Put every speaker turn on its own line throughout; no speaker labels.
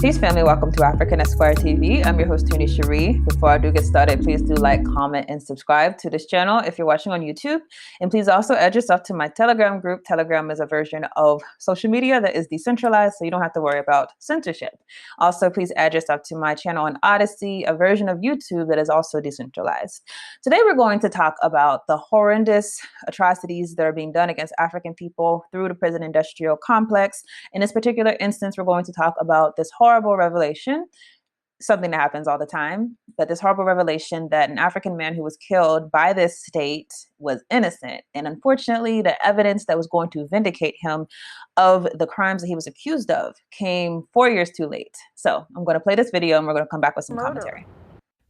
Peace family, welcome to African Esquire TV. I'm your host, Tuni Cherie. Before I do get started, please do like, comment, and subscribe to this channel if you're watching on YouTube. And please also add yourself to my Telegram group. Telegram is a version of social media that is decentralized, so you don't have to worry about censorship. Also, please add yourself to my channel on Odyssey, a version of YouTube that is also decentralized. Today, we're going to talk about the horrendous atrocities that are being done against African people through the prison industrial complex. In this particular instance, we're going to talk about this horrible revelation, something that happens all the time, but this horrible revelation that an African man who was killed by this state was innocent. And unfortunately, the evidence that was going to vindicate him of the crimes that he was accused of came 4 years too late. So I'm going to play this video and we're going to come back with some commentary.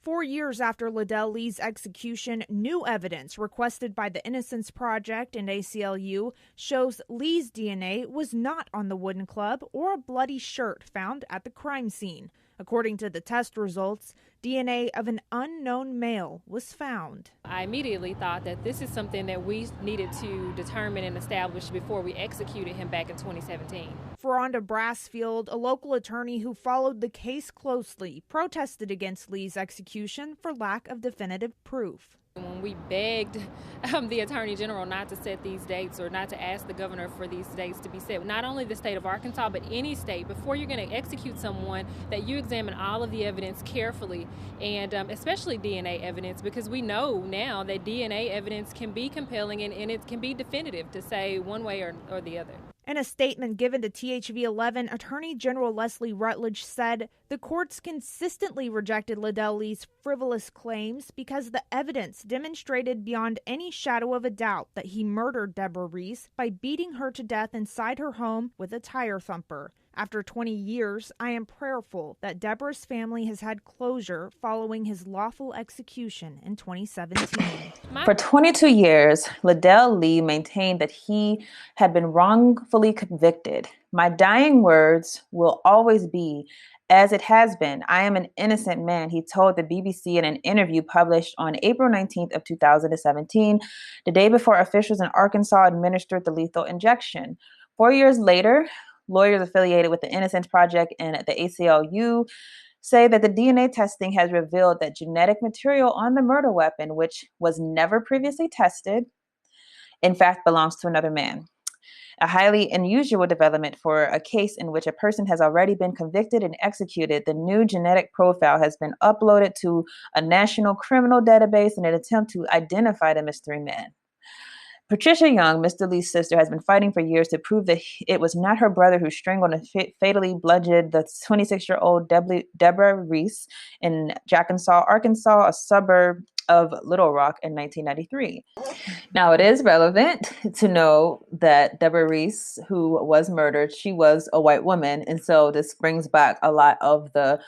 4 years after Liddell Lee's execution, new evidence requested by the Innocence Project and ACLU shows Lee's DNA was not on the wooden club or a bloody shirt found at the crime scene. According to the test results, DNA of an unknown male was found.
I immediately thought that this is something that we needed to determine and establish before we executed him back in 2017.
Ferronda Brassfield, a local attorney who followed the case closely, protested against Lee's execution for lack of definitive proof.
When we begged the Attorney General not to set these dates or not to ask the governor for these dates to be set, not only the state of Arkansas, but any state, before you're going to execute someone, that you examine all of the evidence carefully, and especially DNA evidence, because we know now that DNA evidence can be compelling and it can be definitive to say one way or the other.
In a statement given to THV 11, Attorney General Leslie Rutledge said the courts consistently rejected Liddell Lee's frivolous claims because the evidence demonstrated beyond any shadow of a doubt that he murdered Deborah Reese by beating her to death inside her home with a tire thumper. After 20 years, I am prayerful that Deborah's family has had closure following his lawful execution in 2017.
For 22 years, Liddell Lee maintained that he had been wrongfully convicted. My dying words will always be, as it has been, I am an innocent man, he told the BBC in an interview published on April 19th of 2017, the day before officials in Arkansas administered the lethal injection. 4 years later, lawyers affiliated with the Innocence Project and the ACLU say that the DNA testing has revealed that genetic material on the murder weapon, which was never previously tested, in fact belongs to another man. A highly unusual development for a case in which a person has already been convicted and executed. The new genetic profile has been uploaded to a national criminal database in an attempt to identify the mystery man. Patricia Young, Mr. Lee's sister, has been fighting for years to prove that it was not her brother who strangled and fatally bludgeoned the 26-year-old Deborah Reese in Jackson, Arkansas, a suburb of Little Rock, in 1993. Now, it is relevant to know that Deborah Reese, who was murdered, she was a white woman. And so this brings back a lot of the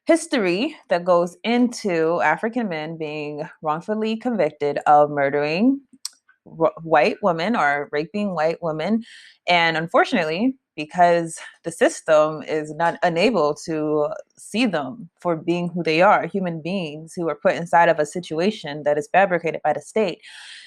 history that goes into African men being wrongfully convicted of murdering white women or raping white women. And unfortunately, because the system is not unable to see them for being who they are, human beings who are put inside of a situation that is fabricated by the state,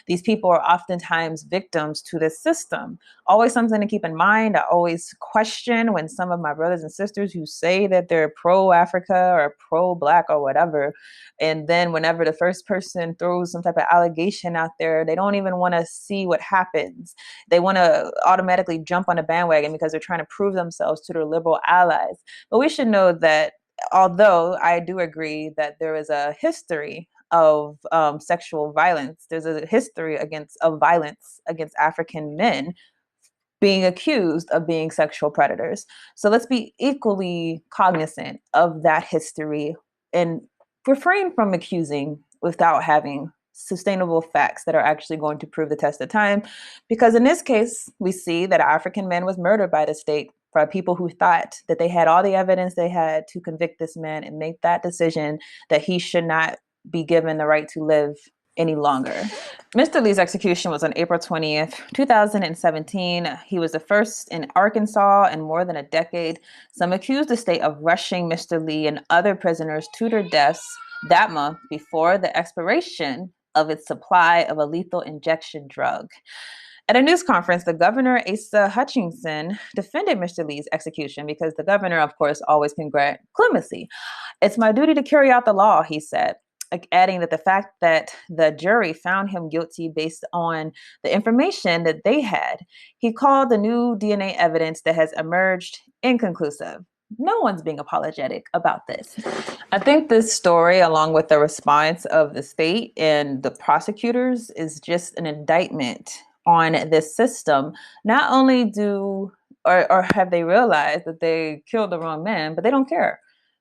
these people are oftentimes victims to this system. Always something to keep in mind. I always question when some of my brothers and sisters who say that they're pro-Africa or pro-Black or whatever, and then whenever the first person throws some type of allegation out there, they don't even want to see what happens. They want to automatically jump on a bandwagon because they're trying to prove themselves to their liberal allies. But we should know that although I do agree that there is a history of sexual violence, there's a history of violence against African men being accused of being sexual predators. So let's be equally cognizant of that history and refrain from accusing without having sustainable facts that are actually going to prove the test of time. Because in this case, we see that an African man was murdered by the state by people who thought that they had all the evidence they had to convict this man and make that decision that he should not be given the right to live any longer. Mr. Lee's execution was on April 20th, 2017. He was the first in Arkansas in more than a decade. Some accused the state of rushing Mr. Lee and other prisoners to their deaths that month before the expiration of its supply of a lethal injection drug. At a news conference, the governor, Asa Hutchinson, defended Mr. Lee's execution because the governor, of course, always can grant clemency. It's my duty to carry out the law, he said, adding that the fact that the jury found him guilty based on the information that they had. He called the new DNA evidence that has emerged inconclusive. No one's being apologetic about this. I think this story, along with the response of the state and the prosecutors, is just an indictment on this system. Not only or have they realized that they killed the wrong man, but they don't care.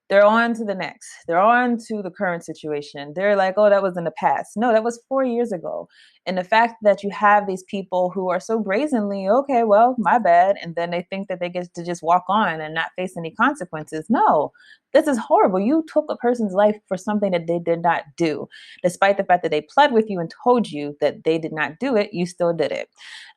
They're on to the next. They're on to the current situation. They're like, oh, that was in the past. No, that was 4 years ago. And the fact that you have these people who are so brazenly, okay, well, my bad. And then they think that they get to just walk on and not face any consequences. No, this is horrible. You took a person's life for something that they did not do. Despite the fact that they pled with you and told you that they did not do it, you still did it.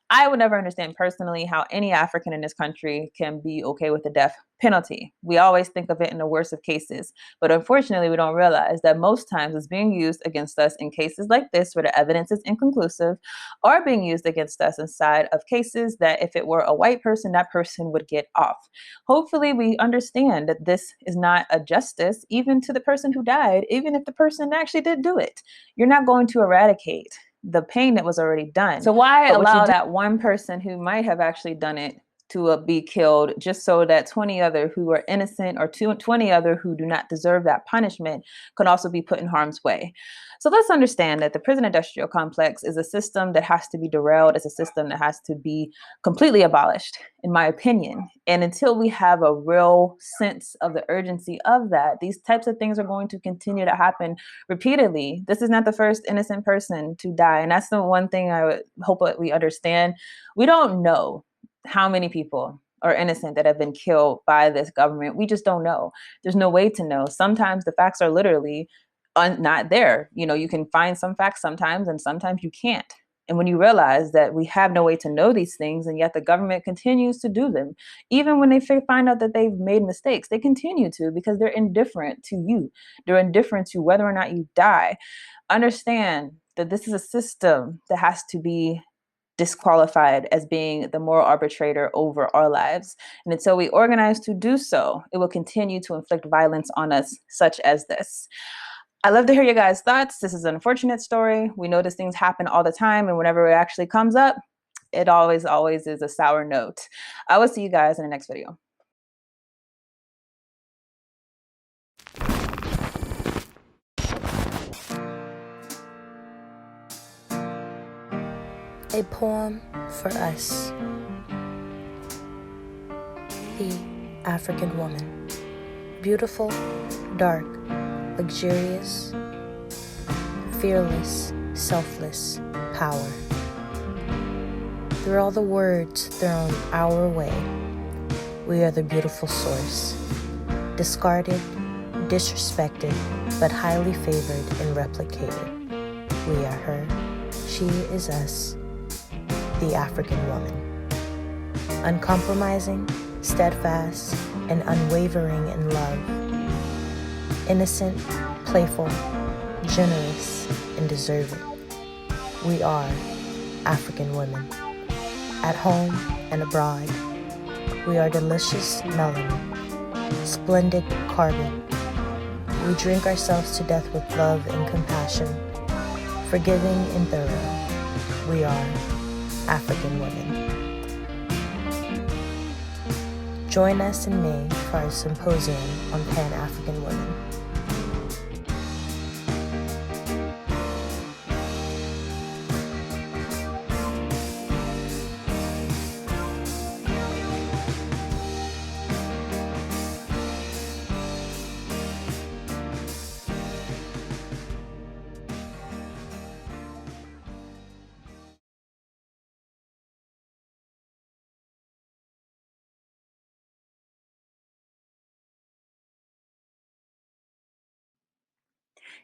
I would never understand personally how any African in this country can be okay with the death penalty. We always think of it in the worst of cases, but unfortunately, we don't realize that most times it's being used against us in cases like this where the evidence is inconclusive, or being used against us inside of cases that if it were a white person, that person would get off. Hopefully, we understand that this is not a justice, even to the person who died, even if the person actually did do it. You're not going to eradicate the pain that was already done. So why allow that one person who might have actually done it to be killed just so that 20 other who are innocent or 20 other who do not deserve that punishment can also be put in harm's way? So let's understand that the prison industrial complex is a system that has to be derailed. It's a system that has to be completely abolished, in my opinion. And until we have a real sense of the urgency of that, these types of things are going to continue to happen repeatedly. This is not the first innocent person to die. And that's the one thing I would hope that we understand. We don't know how many people are innocent that have been killed by this government. We just don't know. There's no way to know. Sometimes the facts are literally not there. You know, you can find some facts sometimes, and sometimes you can't. And when you realize that we have no way to know these things, and yet the government continues to do them, even when they find out that they've made mistakes, they continue to, because they're indifferent to you. They're indifferent to whether or not you die. Understand that this is a system that has to be disqualified as being the moral arbitrator over our lives. And until we organize to do so, it will continue to inflict violence on us, such as this. I love to hear your guys' thoughts. This is an unfortunate story. We know these things happen all the time, and whenever it actually comes up, it always is a sour note. I will see you guys in the next video.
A poem for us. The African woman. Beautiful, dark, luxurious, fearless, selfless, power. Through all the words thrown our way, we are the beautiful source. Discarded, disrespected, but highly favored and replicated. We are her, she is us. The African woman. Uncompromising, steadfast, and unwavering in love. Innocent, playful, generous, and deserving. We are African women. At home and abroad, we are delicious melanin, splendid carbon. We drink ourselves to death with love and compassion, forgiving and thorough. We are African women. Join us in May for our symposium on Pan-African women.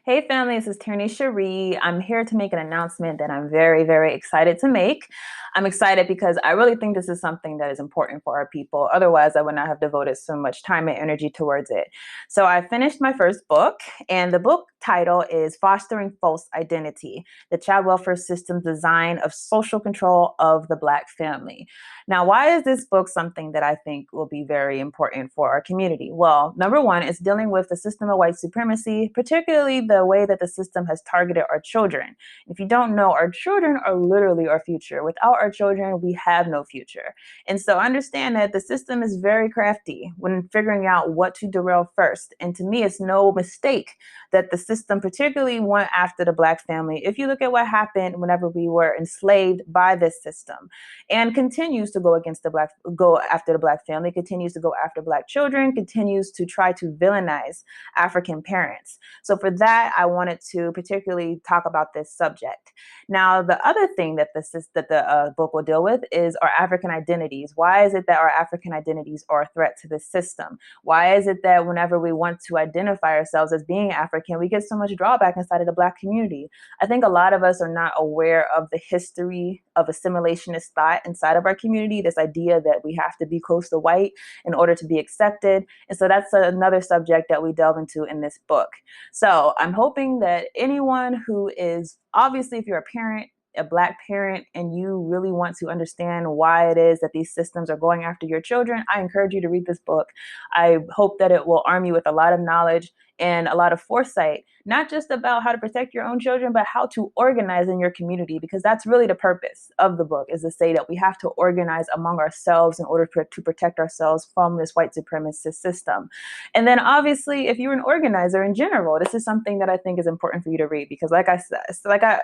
Hey family, this is Tierney Cherie. I'm here to make an announcement that I'm very, very excited to make. I'm excited because I really think this is something that is important for our people. Otherwise, I would not have devoted so much time and energy towards it. So I finished my first book, and the book title is Fostering False Identity, the Child Welfare System's Design of Social Control of the Black Family. Now, why is this book something that I think will be very important for our community? Well, number one, it's dealing with the system of white supremacy, particularly the way that the system has targeted our children. If you don't know, our children are literally our future. Without our children, we have no future. And so understand that the system is very crafty when figuring out what to derail first. And to me, it's no mistake that the system particularly went after the Black family. If you look at what happened whenever we were enslaved by this system, and continues to go after the Black family, continues to go after Black children, continues to try to villainize African parents. So for that, I wanted to particularly talk about this subject. Now, the other thing that the book will deal with is our African identities. Why is it that our African identities are a threat to this system? Why is it that whenever we want to identify ourselves as being African, we get so much drawback inside of the Black community? I think a lot of us are not aware of the history of assimilationist thought inside of our community, this idea that we have to be close to white in order to be accepted. And so that's another subject that we delve into in this book. So I'm hoping that anyone who is, obviously, if you're a parent, a Black parent, and you really want to understand why it is that these systems are going after your children, I encourage you to read this book. I hope that it will arm you with a lot of knowledge and a lot of foresight, not just about how to protect your own children, but how to organize in your community, because that's really the purpose of the book, is to say that we have to organize among ourselves in order to protect ourselves from this white supremacist system. And then obviously, if you're an organizer in general, this is something that I think is important for you to read, because like I said,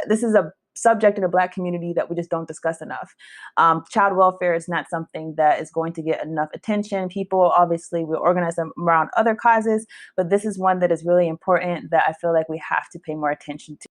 this is a subject in the Black community that we just don't discuss enough. Child welfare is not something that is going to get enough attention. People obviously will organize them around other causes, but this is one that is really important that I feel like we have to pay more attention to.